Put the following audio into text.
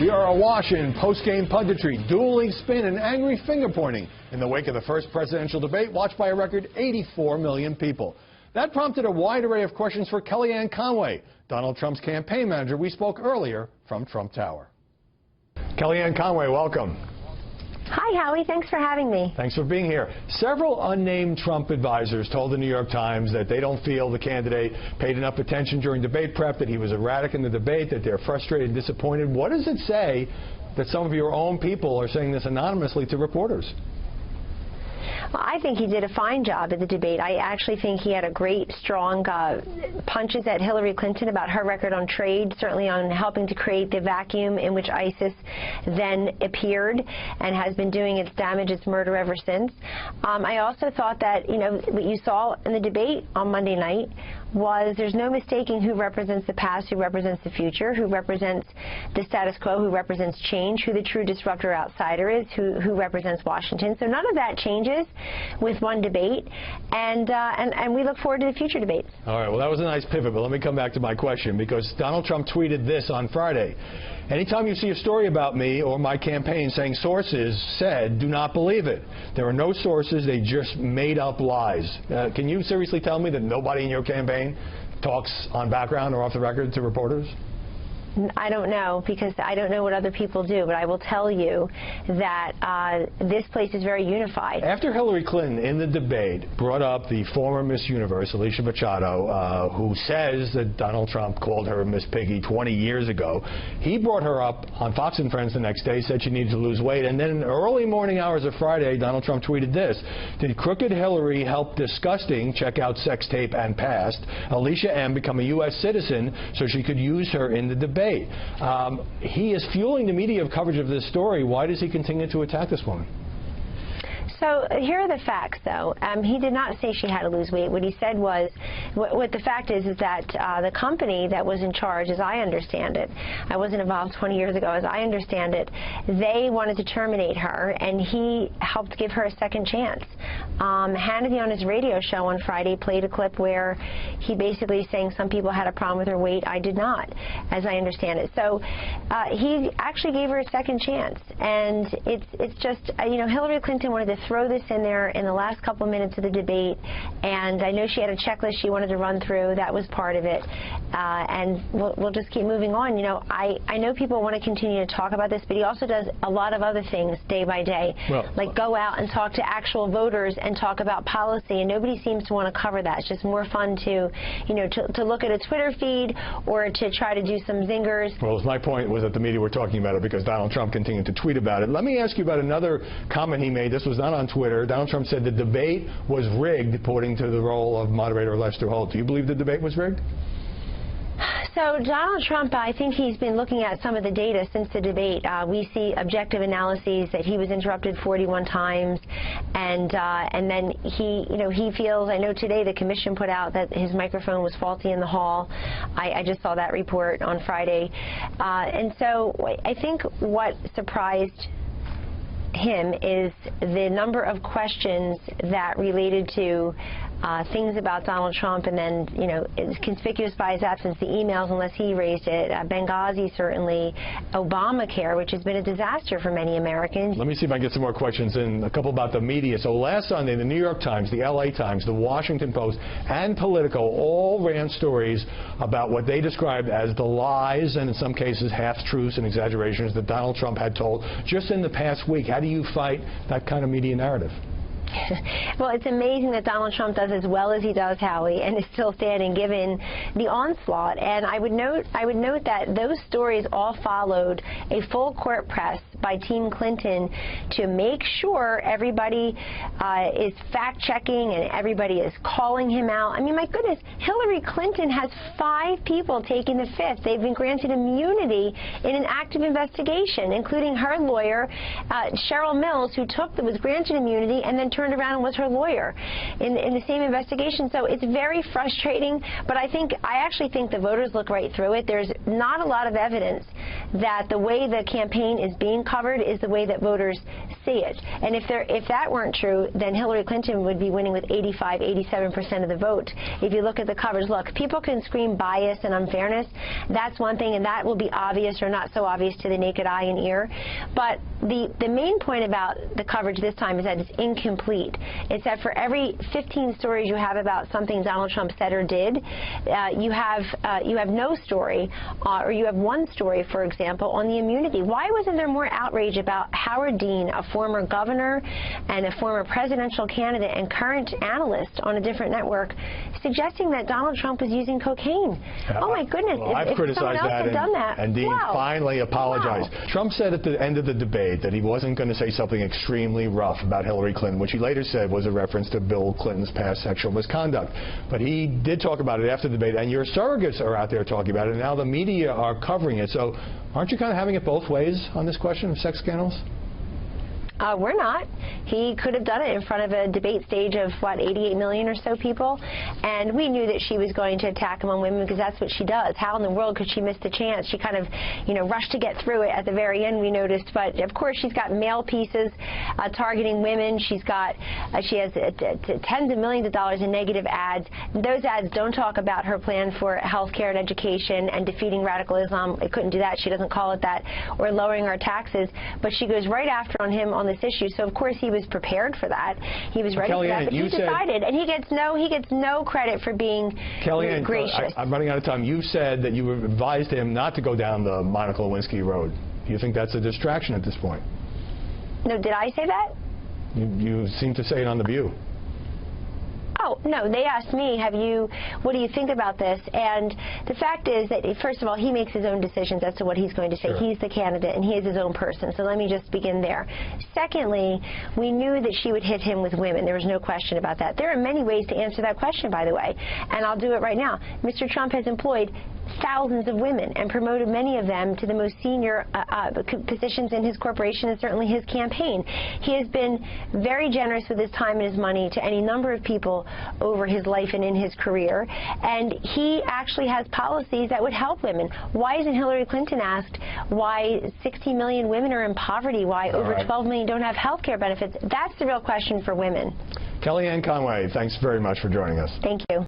We are awash in post-game punditry, dueling spin, and angry finger-pointing in the wake of the first presidential debate, watched by a record 84 million people. That prompted a wide array of questions for Kellyanne Conway, Donald Trump's campaign manager. We spoke earlier from Trump Tower. Kellyanne Conway, welcome. Hi, Howie. Thanks for having me. Thanks for being here. Several unnamed Trump advisors told the New York Times that they don't feel the candidate paid enough attention during debate prep, that he was erratic in the debate, that they're frustrated and disappointed. What does it say that some of your own people are saying this anonymously to reporters? Well, I think he did a fine job at the debate. I actually think he had a great, strong punches at Hillary Clinton about her record on trade, certainly on helping to create the vacuum in which ISIS then appeared and has been doing its damage, its murder ever since. I also thought that, what you saw in the debate on Monday night was there's no mistaking who represents the past, who represents the future, who represents the status quo, who represents change, who the true disruptor outsider is, who represents Washington. So none of that changes with one debate, and we look forward to the future debates. All right, well, that was a nice pivot, but let me come back to my question, because Donald Trump tweeted this on Friday. Anytime you see a story about me or my campaign saying sources said, do not believe it. There are no sources. They just made up lies. Can you seriously tell me that nobody in your campaign talks on background or off the record to reporters? I don't know, because I don't know what other people do, but I will tell you that this place is very unified. After Hillary Clinton in the debate brought up the former Miss Universe, Alicia Machado, who says that Donald Trump called her Miss Piggy 20 years ago, he brought her up on Fox and Friends the next day, said she needed to lose weight, and then in the early morning hours of Friday, Donald Trump tweeted this: did crooked Hillary help disgusting, check out sex tape and past, Alicia M. become a U.S. citizen so she could use her in the debate? He is fueling the media coverage of this story. Why does he continue to attack this woman? So here are the facts, though. He did not say she had to lose weight. What he said was, what the fact is that the company that was in charge, as I understand it, I wasn't involved 20 years ago, as I understand it, they wanted to terminate her, and he helped give her a second chance. Hannity on his radio show on Friday played a clip where he basically is saying some people had a problem with her weight. I did not, as I understand it. So he actually gave her a second chance, and it's just, Hillary Clinton wanted to throw this in there in the last couple minutes of the debate, and I know she had a checklist she wanted to run through. That was part of it, and we'll just keep moving on. I know people want to continue to talk about this, but he also does a lot of other things day by day, like go out and talk to actual voters and talk about policy, and nobody seems to want to cover that. It's just more fun to look at a Twitter feed or to try to do some zingers. Well, my point was that the media were talking about it because Donald Trump continued to tweet about it. Let me ask you about another comment he made. This was not on Twitter. Donald Trump said the debate was rigged, according to the role of moderator Lester Holt. Do you believe the debate was rigged? So Donald Trump, I think he's been looking at some of the data since the debate. We see objective analyses that he was interrupted 41 times, and then he feels. I know today the commission put out that his microphone was faulty in the hall. I just saw that report on Friday, and so I think what surprised him is the number of questions that related to things about Donald Trump, and then, it's conspicuous by his absence, the emails, unless he raised it, Benghazi certainly, Obamacare, which has been a disaster for many Americans. Let me see if I can get some more questions in, a couple about the media. So last Sunday, the New York Times, the LA Times, the Washington Post, and Politico all ran stories about what they described as the lies, and in some cases half-truths and exaggerations, that Donald Trump had told just in the past week. How do you fight that kind of media narrative? Well, it's amazing that Donald Trump does as well as he does, Howie, and is still standing given the onslaught. And I would note that those stories all followed a full court press by Team Clinton to make sure everybody is fact-checking and everybody is calling him out. I mean, my goodness, Hillary Clinton has 5 people taking the fifth. They've been granted immunity in an active investigation, including her lawyer, Cheryl Mills, who was granted immunity and then turned around and was her lawyer in the same investigation. So it's very frustrating, but I actually think the voters look right through it. There's not a lot of evidence that the way the campaign is being covered is the way that voters see it. And if that weren't true, then Hillary Clinton would be winning with 85, 87% of the vote. If you look at the coverage, look, people can scream bias and unfairness. That's one thing, and that will be obvious or not so obvious to the naked eye and ear. But the main point about the coverage this time is that it's incomplete. It's that for every 15 stories you have about something Donald Trump said or did, you have no story, or you have one story, for example, on the immunity. Why wasn't there more outrage about Howard Dean, a former governor and a former presidential candidate and current analyst on a different network, suggesting that Donald Trump was using cocaine? Oh my goodness! Well, I've criticized that, and Dean finally apologized. Wow. Trump said at the end of the debate that he wasn't going to say something extremely rough about Hillary Clinton, which he later said was a reference to Bill Clinton's past sexual misconduct. But he did talk about it after the debate, and your surrogates are out there talking about it, and now the media are covering it. So aren't you kind of having it both ways on this question of sex scandals? We're not. He could have done it in front of a debate stage of, what, 88 million or so people, and we knew that she was going to attack among women because that's what she does. How in the world could she miss the chance? She kind of, rushed to get through it at the very end, we noticed, but of course she's got mail pieces targeting women. She has tens of millions of dollars in negative ads. Those ads don't talk about her plan for health care and education and defeating radical Islam. It couldn't do that. She doesn't call it that, or lowering our taxes, but she goes right after on him on this issue. So of course he was prepared for that. He was ready for that. But he decided, and he gets no credit for being gracious. I'm running out of time. You said that you advised him not to go down the Monica Lewinsky road. Do you think that's a distraction at this point? No, did I say that? You seem to say it on The View. Oh, no, they asked me, what do you think about this? And the fact is that, first of all, he makes his own decisions as to what he's going to say. Sure. He's the candidate, and he is his own person. So let me just begin there. Secondly, we knew that she would hit him with women. There was no question about that. There are many ways to answer that question, by the way, and I'll do it right now. Mr. Trump has employed thousands of women and promoted many of them to the most senior positions in his corporation and certainly his campaign. He has been very generous with his time and his money to any number of people over his life and in his career, and he actually has policies that would help women. Why isn't Hillary Clinton asked why 60 million women are in poverty, why over 12 million don't have health care benefits? That's the real question for women. Kellyanne Conway, thanks very much for joining us. Thank you.